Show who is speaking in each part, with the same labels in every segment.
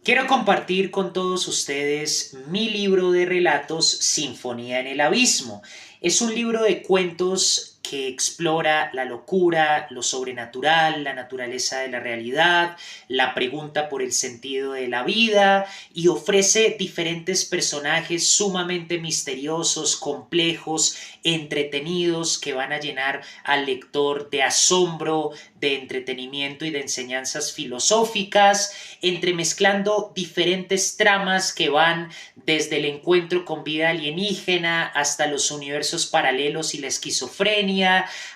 Speaker 1: Quiero compartir con todos ustedes mi libro de relatos Sinfonía en el Abismo. Es un libro de cuentos que explora la locura, lo sobrenatural, la naturaleza de la realidad, la pregunta por el sentido de la vida y ofrece diferentes personajes sumamente misteriosos, complejos, entretenidos que van a llenar al lector de asombro, de entretenimiento y de enseñanzas filosóficas, entremezclando diferentes tramas que van desde el encuentro con vida alienígena hasta los universos paralelos y la esquizofrenia,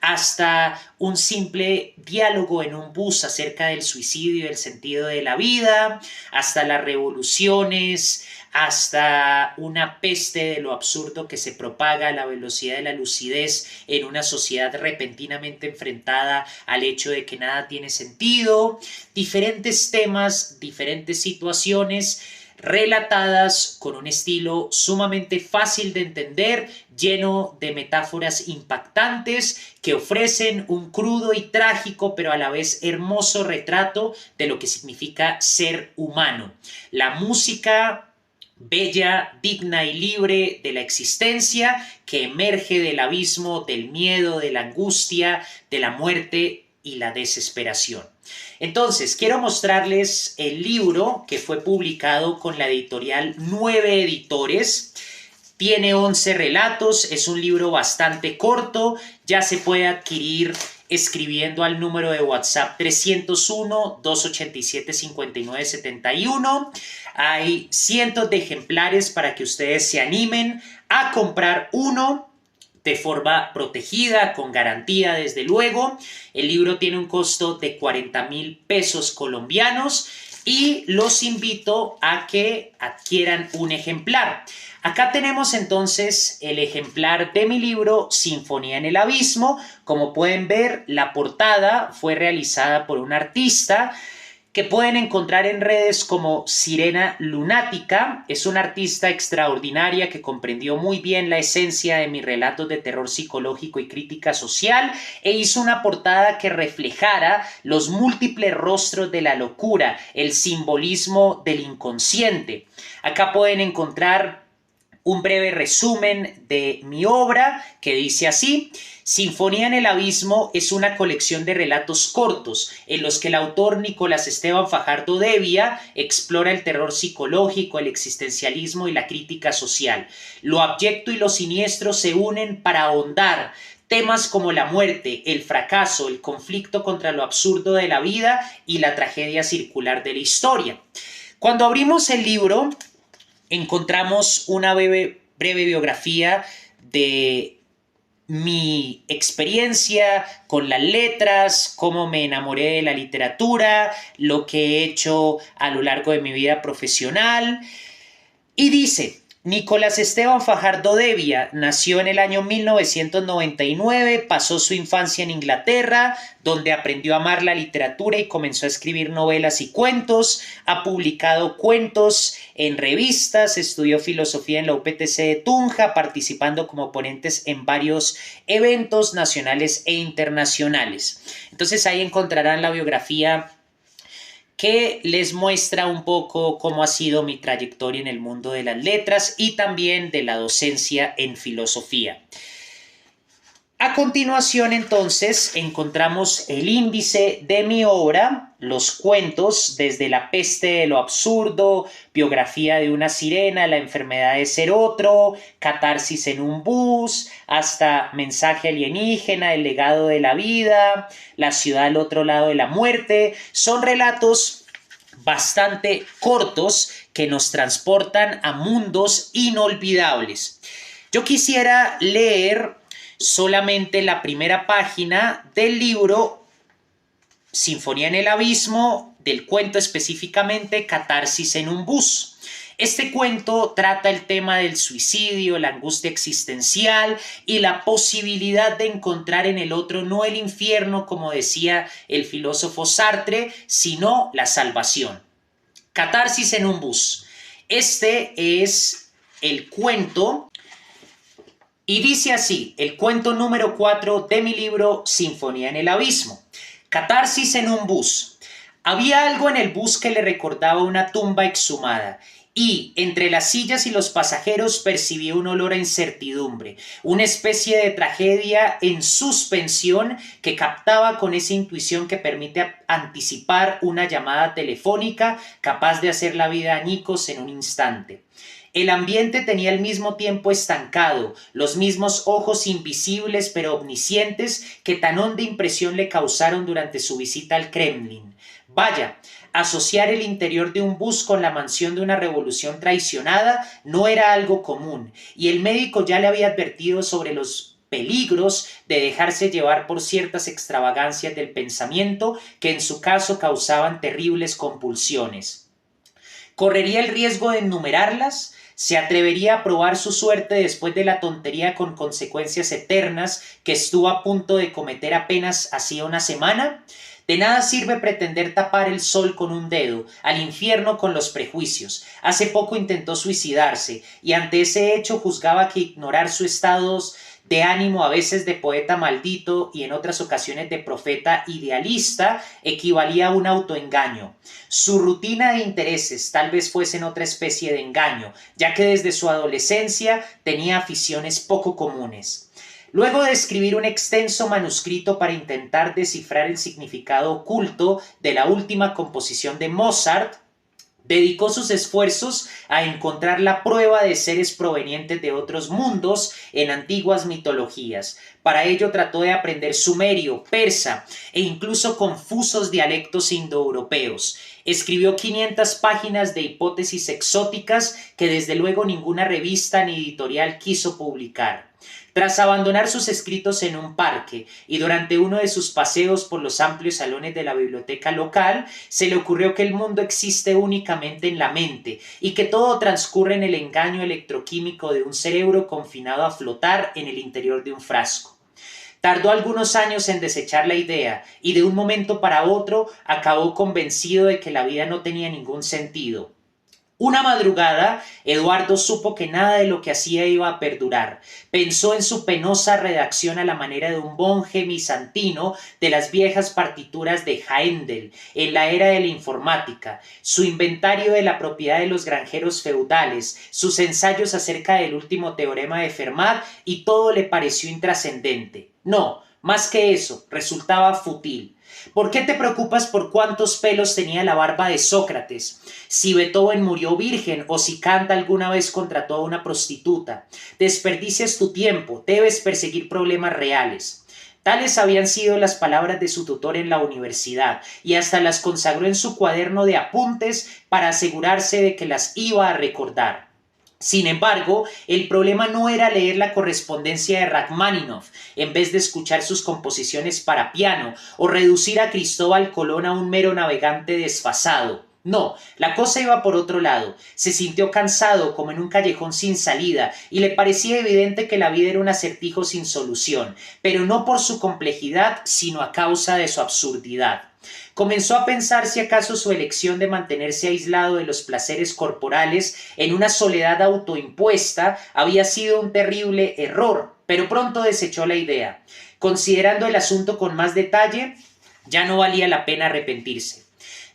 Speaker 1: hasta un simple diálogo en un bus acerca del suicidio y el sentido de la vida, hasta las revoluciones, hasta una peste de lo absurdo que se propaga a la velocidad de la lucidez en una sociedad repentinamente enfrentada al hecho de que nada tiene sentido, diferentes temas, diferentes situaciones relatadas con un estilo sumamente fácil de entender, lleno de metáforas impactantes que ofrecen un crudo y trágico, pero a la vez hermoso retrato de lo que significa ser humano. La música bella, digna y libre de la existencia, que emerge del abismo, del miedo, de la angustia, de la muerte y la desesperación. Entonces, quiero mostrarles el libro que fue publicado con la editorial Nueve Editores. Tiene 11 relatos, es un libro bastante corto, ya se puede adquirir escribiendo al número de WhatsApp 301-287-5971. Hay cientos de ejemplares para que ustedes se animen a comprar uno de forma protegida, con garantía desde luego. El libro tiene un costo de 40,000 pesos colombianos y los invito a que adquieran un ejemplar. Acá tenemos entonces el ejemplar de mi libro Sinfonía en el Abismo. Como pueden ver, la portada fue realizada por un artista que pueden encontrar en redes como Sirena Lunática. Es una artista extraordinaria que comprendió muy bien la esencia de mis relatos de terror psicológico y crítica social e hizo una portada que reflejara los múltiples rostros de la locura, el simbolismo del inconsciente. Acá pueden encontrar un breve resumen de mi obra que dice así: Sinfonía en el Abismo es una colección de relatos cortos en los que el autor Nicolás Esteban Fajardo Devia explora el terror psicológico, el existencialismo y la crítica social. Lo abyecto y lo siniestro se unen para ahondar temas como la muerte, el fracaso, el conflicto contra lo absurdo de la vida y la tragedia circular de la historia. Cuando abrimos el libro, encontramos una breve biografía de mi experiencia con las letras, cómo me enamoré de la literatura, lo que he hecho a lo largo de mi vida profesional. Y dice: Nicolás Esteban Fajardo Devia nació en el año 1999, pasó su infancia en Inglaterra, donde aprendió a amar la literatura y comenzó a escribir novelas y cuentos. Ha publicado cuentos en revistas, estudió filosofía en la UPTC de Tunja, participando como ponentes en varios eventos nacionales e internacionales. Entonces ahí encontrarán la biografía que les muestra un poco cómo ha sido mi trayectoria en el mundo de las letras y también de la docencia en filosofía. A continuación, entonces, encontramos el índice de mi obra, los cuentos, desde La peste de lo absurdo, Biografía de una sirena, La enfermedad de ser otro, Catarsis en un bus, hasta Mensaje alienígena, El legado de la vida, La ciudad al otro lado de la muerte. Son relatos bastante cortos que nos transportan a mundos inolvidables. Yo quisiera leer solamente la primera página del libro Sinfonía en el Abismo, del cuento específicamente Catarsis en un bus. Este cuento trata el tema del suicidio, la angustia existencial y la posibilidad de encontrar en el otro no el infierno, como decía el filósofo Sartre, sino la salvación. Catarsis en un bus. Este es el cuento. Y dice así, el cuento número 4 de mi libro Sinfonía en el Abismo. Catarsis en un bus. Había algo en el bus que le recordaba una tumba exhumada, y entre las sillas y los pasajeros percibía un olor a incertidumbre, una especie de tragedia en suspensión que captaba con esa intuición que permite anticipar una llamada telefónica capaz de hacer la vida añicos en un instante. El ambiente tenía al mismo tiempo estancado, los mismos ojos invisibles pero omniscientes que tan honda impresión le causaron durante su visita al Kremlin. Vaya, asociar el interior de un bus con la mansión de una revolución traicionada no era algo común, y el médico ya le había advertido sobre los peligros de dejarse llevar por ciertas extravagancias del pensamiento que en su caso causaban terribles compulsiones. ¿Correría el riesgo de enumerarlas? ¿Se atrevería a probar su suerte después de la tontería con consecuencias eternas que estuvo a punto de cometer apenas hacía una semana? De nada sirve pretender tapar el sol con un dedo, al infierno con los prejuicios. Hace poco intentó suicidarse, y ante ese hecho juzgaba que ignorar su estado de ánimo, a veces de poeta maldito y en otras ocasiones de profeta idealista, equivalía a un autoengaño. Su rutina de intereses tal vez fuesen otra especie de engaño, ya que desde su adolescencia tenía aficiones poco comunes. Luego de escribir un extenso manuscrito para intentar descifrar el significado oculto de la última composición de Mozart, dedicó sus esfuerzos a encontrar la prueba de seres provenientes de otros mundos en antiguas mitologías. Para ello trató de aprender sumerio, persa e incluso confusos dialectos indoeuropeos. Escribió 500 páginas de hipótesis exóticas que desde luego ninguna revista ni editorial quiso publicar. Tras abandonar sus escritos en un parque y durante uno de sus paseos por los amplios salones de la biblioteca local, se le ocurrió que el mundo existe únicamente en la mente y que todo transcurre en el engaño electroquímico de un cerebro confinado a flotar en el interior de un frasco. Tardó algunos años en desechar la idea y de un momento para otro acabó convencido de que la vida no tenía ningún sentido. Una madrugada, Eduardo supo que nada de lo que hacía iba a perdurar. Pensó en su penosa redacción a la manera de un monje bizantino de las viejas partituras de Haendel en la era de la informática, su inventario de la propiedad de los granjeros feudales, sus ensayos acerca del último teorema de Fermat, y todo le pareció intrascendente. No, más que eso, resultaba fútil. ¿Por qué te preocupas por cuántos pelos tenía la barba de Sócrates? Si Beethoven murió virgen o si Kant alguna vez contrató a una prostituta. Desperdicias tu tiempo, debes perseguir problemas reales. Tales habían sido las palabras de su tutor en la universidad, y hasta las consagró en su cuaderno de apuntes para asegurarse de que las iba a recordar. Sin embargo, el problema no era leer la correspondencia de Rachmaninoff en vez de escuchar sus composiciones para piano o reducir a Cristóbal Colón a un mero navegante desfasado. No, la cosa iba por otro lado. Se sintió cansado como en un callejón sin salida y le parecía evidente que la vida era un acertijo sin solución, pero no por su complejidad, sino a causa de su absurdidad. Comenzó a pensar si acaso su elección de mantenerse aislado de los placeres corporales en una soledad autoimpuesta había sido un terrible error, pero pronto desechó la idea. Considerando el asunto con más detalle, ya no valía la pena arrepentirse.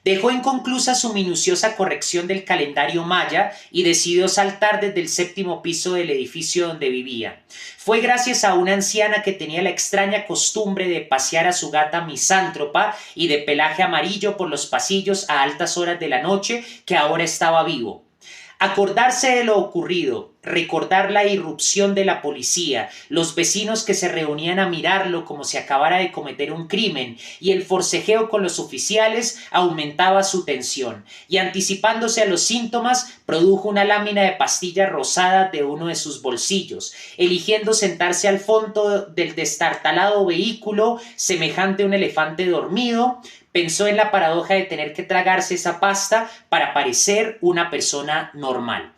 Speaker 1: Dejó inconclusa su minuciosa corrección del calendario maya y decidió saltar desde el 7º piso del edificio donde vivía. Fue gracias a una anciana que tenía la extraña costumbre de pasear a su gata misántropa y de pelaje amarillo por los pasillos a altas horas de la noche que ahora estaba vivo. Acordarse de lo ocurrido, recordar la irrupción de la policía, los vecinos que se reunían a mirarlo como si acabara de cometer un crimen, y el forcejeo con los oficiales aumentaba su tensión, y anticipándose a los síntomas, produjo una lámina de pastilla rosada de uno de sus bolsillos, eligiendo sentarse al fondo del destartalado vehículo, semejante a un elefante dormido. Pensó en la paradoja de tener que tragarse esa pasta para parecer una persona normal.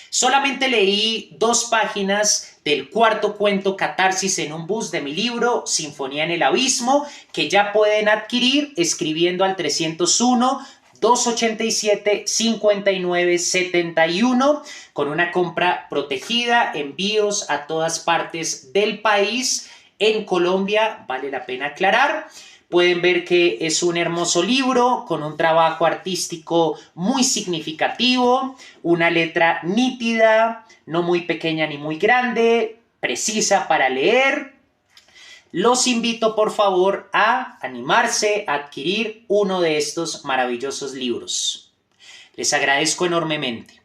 Speaker 1: Solamente leí 2 páginas del 4º cuento Catarsis en un bus de mi libro Sinfonía en el Abismo, que ya pueden adquirir escribiendo al 301-287-5971 con una compra protegida, envíos a todas partes del país. En Colombia, vale la pena aclarar. Pueden ver que es un hermoso libro con un trabajo artístico muy significativo, una letra nítida, no muy pequeña ni muy grande, precisa para leer. Los invito por favor a animarse a adquirir uno de estos maravillosos libros. Les agradezco enormemente.